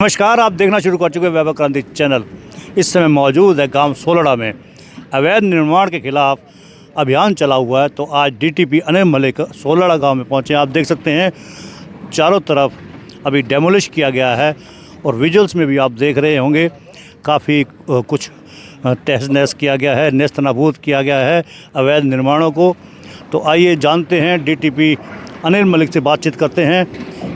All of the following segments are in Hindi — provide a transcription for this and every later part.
नमस्कार, आप देखना शुरू कर चुके हैं व्यापक क्रांति चैनल। इस समय मौजूद है गांव सोलड़ा में। अवैध निर्माण के खिलाफ अभियान चला हुआ है। तो आज डीटीपी अनिल मलिक सोलड़ा गांव में पहुंचे। आप देख सकते हैं चारों तरफ अभी डेमोलिश किया गया है और विजुअल्स में भी आप देख रहे होंगे काफ़ी कुछ तहस नहस किया गया है, नेस्त नाबूद किया गया है अवैध निर्माणों को। तो आइए जानते हैं, डीटीपी अनिल मलिक से बातचीत करते हैं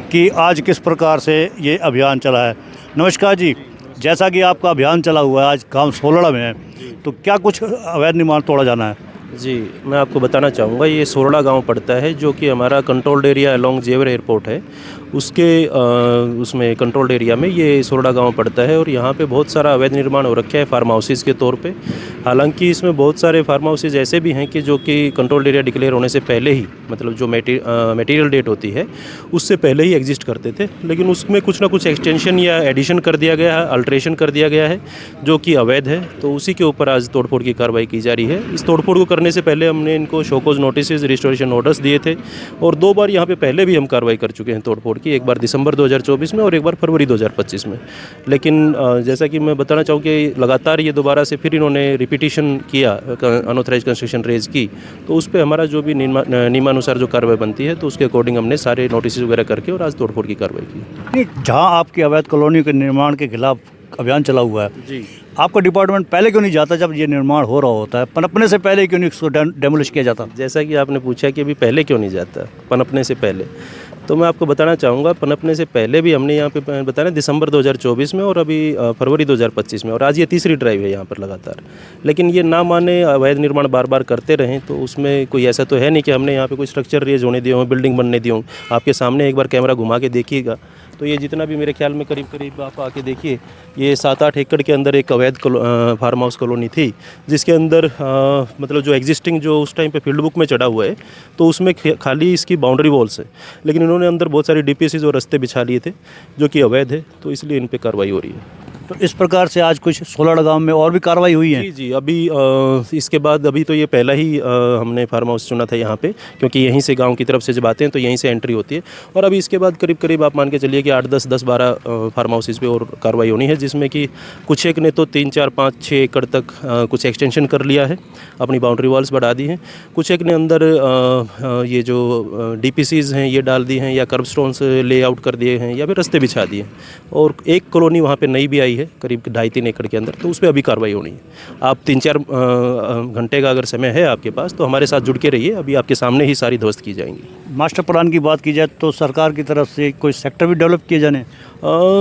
कि आज किस प्रकार से ये अभियान चला है। नमस्कार जी, जैसा कि आपका अभियान चला हुआ है आज गांव सोलड़ा में है, तो क्या कुछ अवैध निर्माण तोड़ा जाना है? जी, मैं आपको बताना चाहूँगा, ये सोलड़ा गांव पड़ता है जो कि हमारा कंट्रोल्ड एरिया अलोंग जेवर एयरपोर्ट है। उसके उसमें कंट्रोल्ड एरिया में ये सोलड़ा गांव पड़ता है और यहाँ पे बहुत सारा अवैध निर्माण हो रखा है फार्म हाउसेस के तौर पे। हालांकि इसमें बहुत सारे फार्म हाउसेस ऐसे भी हैं कि जो कि कंट्रोल्ड एरिया डिक्लेयर होने से पहले ही, मतलब जो मटेरियल डेट होती है उससे पहले ही एग्जिस्ट करते थे, लेकिन उसमें कुछ ना कुछ एक्सटेंशन या एडिशन कर दिया गया है, अल्ट्रेशन कर दिया गया है जो कि अवैध है। तो उसी के ऊपर आज तोड़फोड़ की कार्रवाई की जा रही है। इस तोड़फोड़ को करने से पहले हमने इनको शोकॉज नोटिस, रिस्टोरेशन ऑर्डर्स दिए थे और 2 बार यहाँ पे पहले भी हम कार्रवाई कर चुके हैं तोड़फोड़ की, एक बार दिसंबर 2024 में और एक बार फरवरी 2025 में। लेकिन जैसा कि मैं बताना चाहूँ कि लगातार ये दोबारा से फिर इन्होंने रिपीटिशन किया, अनऑथराइज कंस्ट्रक्शन रेज की, तो उस पर हमारा जो भी नियमानुसार जो कार्रवाई बनती है तो उसके अकॉर्डिंग हमने सारे नोटिस वगैरह करके और आज तोड़फोड़ की कार्रवाई की। जहाँ आपकी अवैध कॉलोनी के निर्माण के खिलाफ अभियान चला हुआ है जी, आपका डिपार्टमेंट पहले क्यों नहीं जाता जब ये निर्माण हो रहा होता है? पनपने से पहले क्यों नहीं इसको डेमोलिश किया जाता? जैसा कि आपने पूछा कि अभी पहले क्यों नहीं जाता, पनपने से पहले, तो मैं आपको बताना चाहूँगा पनपने से पहले भी हमने यहाँ पे बताया दिसंबर 2024 में और अभी फरवरी 2025 में, और आज ये तीसरी ड्राइव है यहाँ पर लगातार। लेकिन ये ना माने, अवैध निर्माण बार बार करते रहें, तो उसमें कोई ऐसा तो है नहीं कि हमने यहाँ पे कोई स्ट्रक्चर रेज होने दिए हों, बिल्डिंग बनने दी हों। आपके सामने एक बार कैमरा घुमा के देखिएगा तो ये जितना भी मेरे ख्याल में करीब आप आके देखिए, ये 7-8 एकड़ के अंदर एक अवैध फार्म हाउस कॉलोनी थी, जिसके अंदर मतलब जो एग्जिस्टिंग जो उस टाइम पे फील्ड बुक में चढ़ा हुआ है तो उसमें खाली इसकी बाउंड्री वॉल्स है, लेकिन इन्होंने अंदर बहुत सारी डीपीसीज और रास्ते बिछा लिए थे जो कि अवैध है, तो इसलिए इन पे कार्रवाई हो रही है। तो इस प्रकार से आज कुछ सोलड़ा गांव में और भी कार्रवाई हुई है? जी, अभी इसके बाद अभी तो ये पहला ही हमने फार्म हाउस चुना था यहाँ पे, क्योंकि यहीं से गांव की तरफ से जब आते हैं तो यहीं से एंट्री होती है। और अभी इसके बाद करीब आप मान के चलिए कि 8-10, 10-12 फार्म हाउसेज पे और कार्रवाई होनी है, जिसमें कि कुछ एक ने तो 3, 4, 5, 6 एकड़ तक कुछ एक्सटेंशन कर लिया है, अपनी बाउंड्री वॉल्स बढ़ा दी हैं। कुछ एक ने अंदर ये जो डीपीसीज हैं ये डाल दी हैं, या कर्ब स्टोन्स लेआउट कर दिए हैं, या फिर रास्ते बिछा दिए। और एक कॉलोनी वहाँ पर नई भी आई है करीब 2.5-3 एकड़ के अंदर, तो उस पर अभी कार्रवाई होनी है। आप 3-4 घंटे का अगर समय है आपके पास तो हमारे साथ जुड़ के रहिए, अभी आपके सामने ही सारी ध्वस्त की जाएंगी। मास्टर प्लान की बात की जाए तो सरकार की तरफ से कोई सेक्टर भी डेवलप किए जाने?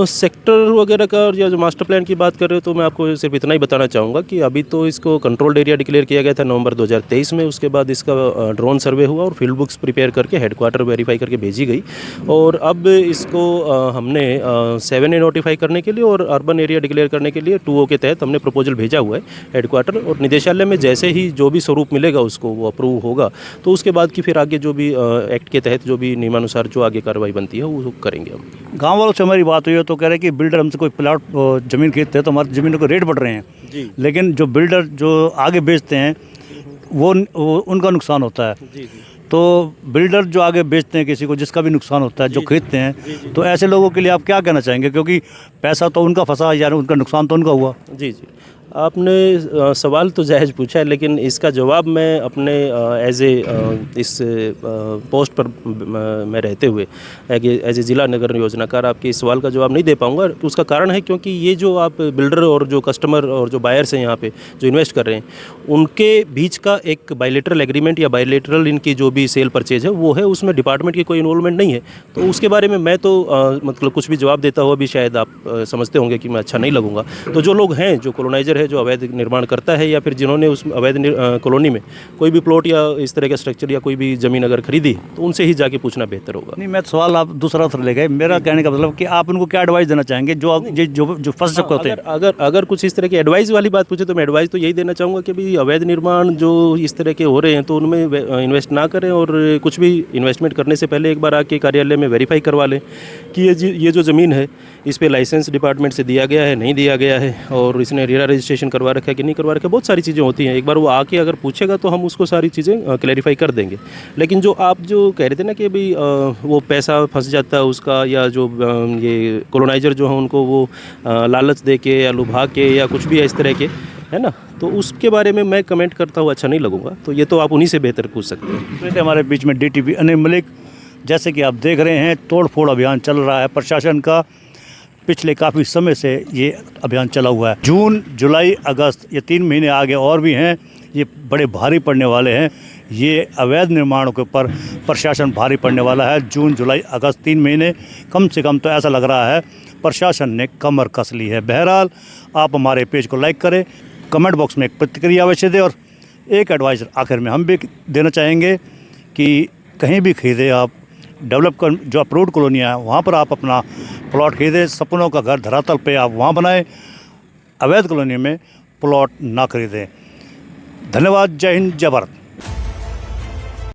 सेक्टर वगैरह का, और या जो मास्टर प्लान की बात कर रहे हो, तो मैं आपको सिर्फ इतना ही बताना चाहूँगा कि अभी तो इसको कंट्रोल्ड एरिया डिक्लेयर किया गया था नवंबर 2023 में। उसके बाद इसका ड्रोन सर्वे हुआ और फील्ड बुक्स प्रिपेयर करके हेडक्वार्टर वेरीफाई करके भेजी गई, और अब इसको हमने 7A नोटिफाई करने के लिए और अर्बन एरिया डिक्लेयर करने के लिए 2O के तहत हमने प्रपोजल भेजा हुआ है हेडक्वार्टर, और निदेशालय में जैसे ही जो भी स्वरूप मिलेगा उसको वो अप्रूव होगा, तो उसके बाद की फिर आगे जो भी एक्ट के तहत जो भी नियमानुसार जो आगे कार्रवाई बनती है वो करेंगे हम। गाँव वालों से हमारी बात हुई है तो कह रहे हैं कि बिल्डर हमसे कोई प्लाट ज़मीन खरीदते हैं तो हमारी ज़मीनों के रेट बढ़ रहे हैं जी, लेकिन जो बिल्डर जो आगे बेचते हैं वो उनका नुकसान होता है। जी, तो बिल्डर जो आगे बेचते हैं किसी को, जिसका भी नुकसान होता है, जो खरीदते हैं, तो ऐसे लोगों के लिए आप क्या कहना चाहेंगे? क्योंकि पैसा तो उनका फंसा, यानी उनका नुकसान तो उनका हुआ। जी, आपने सवाल तो जायज़ पूछा है, लेकिन इसका जवाब मैं अपने एज ए इस पोस्ट पर मैं रहते हुए एज ए ज़िला नगर योजनाकार आपके इस सवाल का जवाब नहीं दे पाऊँगा। उसका कारण है क्योंकि ये जो आप बिल्डर और जो कस्टमर और जो बायर्स हैं यहाँ पे जो इन्वेस्ट कर रहे हैं, उनके बीच का एक बायलैटरल एग्रीमेंट या बायलैटरल इनकी जो भी सेल परचेज है वो है, उसमें डिपार्टमेंट की कोई इन्वॉल्वमेंट नहीं है। तो उसके बारे में मैं तो मतलब कुछ भी जवाब देता हुआ भी शायद आप समझते होंगे कि मैं अच्छा नहीं लगूंगा। तो जो लोग हैं, जो कॉलोनाइजर है, जो अवैध निर्माण करता है, या फिर जिन्होंने उस अवैध कॉलोनी में कोई भी प्लॉट या इस तरह का स्ट्रक्चर या कोई भी ज़मीन अगर खरीदी, तो उनसे ही जाके पूछना बेहतर होगा। नहीं, मैं सवाल आप दूसरा तरफ ले गए। मेरा कहने का मतलब कि आप उनको क्या एडवाइस देना चाहेंगे जो फंस चुके होते हैं? अगर कुछ इस तरह की एडवाइस वाली बात पूछे तो मैं एडवाइस तो यही देना चाहूँगा कि भाई अवैध निर्माण जो इस तरह के हो रहे हैं तो उनमें इन्वेस्ट ना करें, और कुछ भी इन्वेस्टमेंट करने से पहले एक बार आके कार्यालय में वेरीफाई करवा लें कि ये जो ज़मीन है इस पर लाइसेंस डिपार्टमेंट से दिया गया है, नहीं दिया गया है, और इसने रेरा रजिस्ट्रेशन रजिस्ट्रेशन करवा रखा है कि नहीं करवा रखा है, बहुत सारी चीज़ें होती हैं। एक बार वो आके अगर पूछेगा तो हम उसको सारी चीज़ें क्लैरिफाई कर देंगे। लेकिन जो आप जो कह रहे थे ना कि अभी वो पैसा फंस जाता है उसका, या जो ये कॉलोनाइज़र जो है उनको वो लालच दे के या लुभा के या कुछ भी है इस तरह के, है ना, तो उसके बारे में मैं कमेंट करता हुआ अच्छा नहीं लगूंगा। तो ये तो आप उन्हीं से बेहतर पूछ सकते हैं। तो हमारे बीच में डीटीपी अनिल मलिक, जैसे कि आप देख रहे हैं तोड़ फोड़ अभियान चल रहा है प्रशासन का। पिछले काफ़ी समय से ये अभियान चला हुआ है। जून, जुलाई, अगस्त ये 3 महीने आगे और भी हैं, ये बड़े भारी पड़ने वाले हैं। ये अवैध निर्माणों के ऊपर प्रशासन भारी पड़ने वाला है। जून, जुलाई, अगस्त 3 महीने कम से कम तो ऐसा लग रहा है प्रशासन ने कमर कस ली है। बहरहाल आप हमारे पेज को लाइक करें, कमेंट बॉक्स में एक प्रतिक्रिया अवश्य दें, और एक एडवाइस आखिर में हम भी देना चाहेंगे कि कहीं भी खरीदें आप, डेवलप कर जो अप्रूव्ड कॉलोनियाँ हैं वहाँ पर आप अपना प्लॉट खरीदें। सपनों का घर धरातल पे आप वहाँ बनाएं, अवैध कॉलोनी में प्लॉट ना खरीदें। धन्यवाद। जय हिंद, जय भारत।